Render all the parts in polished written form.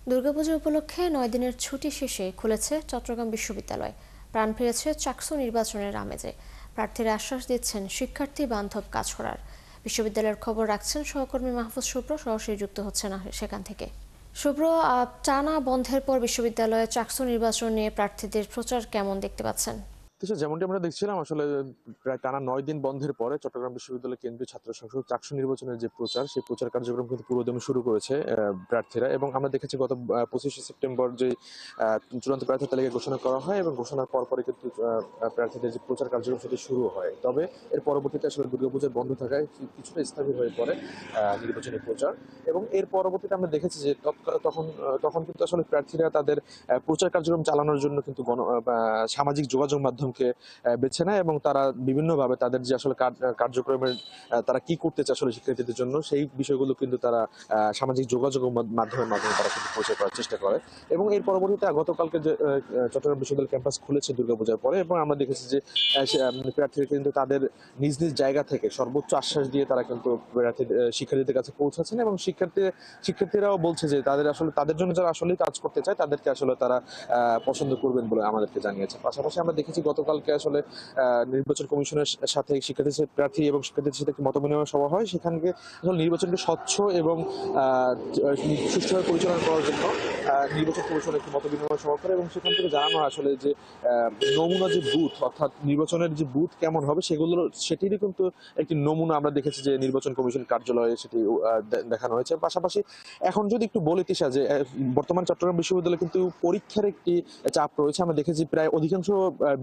দুর্গাপূজা উপলক্ষে ৯ দিনের ছুটি শেষে খুলেছে চট্টগ্রাম বিশ্ববিদ্যালয়। প্রাণ ফিরেছে চাকসু নির্বাচনের আমেজে। প্রার্থীরা আশ্বাস দিচ্ছেন শিক্ষার্থী বান্ধব কাজ করার। বিশ্ববিদ্যালয়ের খবর রাখছেন সহকর্মী মাহফুজ শুভ্র, সরাসরি যুক্ত হচ্ছে না সেখান থেকে। শুভ্র, টানা বন্ধের পর বিশ্ববিদ্যালয়ে চাকসু নির্বাচন নিয়ে প্রার্থীদের প্রচার কেমন দেখতে পাচ্ছেন? যেমনটি আমরা দেখছিলাম আসলে প্রায় টানা ৯ দিন বন্ধের পরে চট্টগ্রাম বিশ্ববিদ্যালয় কেন্দ্রীয় ছাত্র সংসদ চাকসু নির্বাচনের যে প্রচার, সেই প্রচার কার্যক্রম কিন্তু পুরোদমে শুরু করেছে প্রার্থীরা। এবং আমরা দেখেছি গত 25শে সেপ্টেম্বর যে চূড়ান্ত প্রার্থী তালিকা ঘোষণা করা হয় এবং ঘোষণার পরপরই কিন্তু প্রার্থীদের যে প্রচার কার্যক্রম সেটি শুরু হয়। তবে এর পরবর্তীতে আসলে দুর্গাপূজার বন্ধ থাকায় কিছুটা স্থবির হয়ে পড়ে নির্বাচনী প্রচার। এবং এর পরবর্তীতে আমরা দেখেছি যে তখন কিন্তু আসলে প্রার্থীরা তাদের প্রচার কার্যক্রম চালানোর জন্য কিন্তু সামাজিক যোগাযোগ মাধ্যমকে বেছে নেয় এবং তারা বিভিন্নভাবে তাদের যে আসলে কার্যক্রমের তারা কি করতে চায় আসলে শিক্ষার্থীদের জন্য সেই বিষয়গুলো কিন্তু তারা সামাজিক যোগাযোগ মাধ্যমে তারা কিন্তু প্রচার করার চেষ্টা করে। এবং এর পরবর্তীতে গতকালকে যে চট্টগ্রাম বিশ্ববিদ্যালয় ক্যাম্পাস খুলেছে দুর্গাপূজার পরে, এবং আমরা দেখেছি যে প্রার্থীরা কিন্তু তাদের নিজ নিজ জায়গা থেকে সর্বোচ্চ আশ্বাস দিয়ে তারা কিন্তু শিক্ষার্থীদের কাছে পৌঁছাচ্ছেন। এবং শিক্ষার্থীরাও বলছে যে তাদের জন্য যারা আসলে কাজ করতে চায় তাদেরকে আসলে তারা পছন্দ করবেন বলে আমাদেরকে জানিয়েছে। পাশাপাশি আমরা দেখেছি গতকালকে আসলে নির্বাচন কমিশনের সাথে প্রার্থী এবং শিক্ষার্থীদের সাথে একটি মতবিনিময় সভা হয়। সেখানে আসলে নির্বাচনকে স্বচ্ছ এবং সুষ্ঠুভাবে পরিচালনা করার জন্য নির্বাচন কমিশন একটি মতবিনিময় সভা করে, এবং সেখান থেকে জানানো আসলে যে নমুনা যে বুথ, অর্থাৎ নির্বাচনের যে বুথ কেমন হবে সেটিরই কিন্তু একটি নমুনা আমরা দেখেছি যে নির্বাচন কমিশন কার্যালয়ে সেটি দেখানো হয়েছে। পাশাপাশি এখন যদি একটু বলি তিশা, যে বর্তমান চট্টগ্রাম বিশ্ববিদ্যালয়ে কিন্তু পরীক্ষার একটি চাপ রয়েছে। আমরা দেখেছি প্রায় অধিকাংশ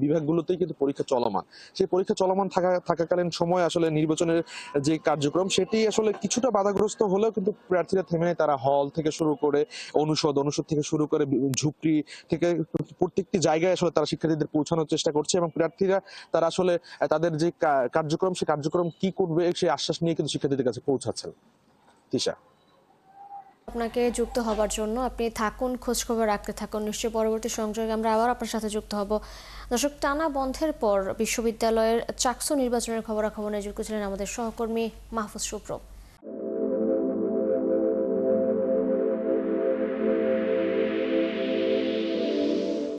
বিভাগগুলোতেই কিন্তু পরীক্ষা চলমান। সেই পরীক্ষা চলমান থাকাকালীন সময় আসলে নির্বাচনের যে কার্যক্রম সেটি আসলে কিছুটা বাধাগ্রস্ত হলেও কিন্তু প্রার্থীরা থেমে নেই। তারা হল থেকে শুরু করে অনুষদ থেকে শুরু করে ঝুপড়ি থেকে প্রত্যেকটি জায়গায় আসলে তারা শিক্ষার্থীদের পৌঁছানোর চেষ্টা করছে, এবং প্রার্থীরা তারা আসলে তাদের যে কার্যক্রম সেই কার্যক্রম কি করবে সেই আশ্বাস নিয়ে কিন্তু শিক্ষার্থীদের কাছে পৌঁছাচ্ছেন। তিশা, আপনাকে যুক্ত হবার জন্য। আপনি থাকুন, খোঁজখবর রাখতে থাকুন। নিশ্চয়ই পরবর্তী সংযোগে আমরা আবার আপনার সাথে যুক্ত হব। দর্শক, টানা বন্ধের পর বিশ্ববিদ্যালয়ের চাকসু নির্বাচনের খবরাখবর নিয়ে যুক্ত ছিলেন আমাদের সহকর্মী মাহফুজ শুভ্র।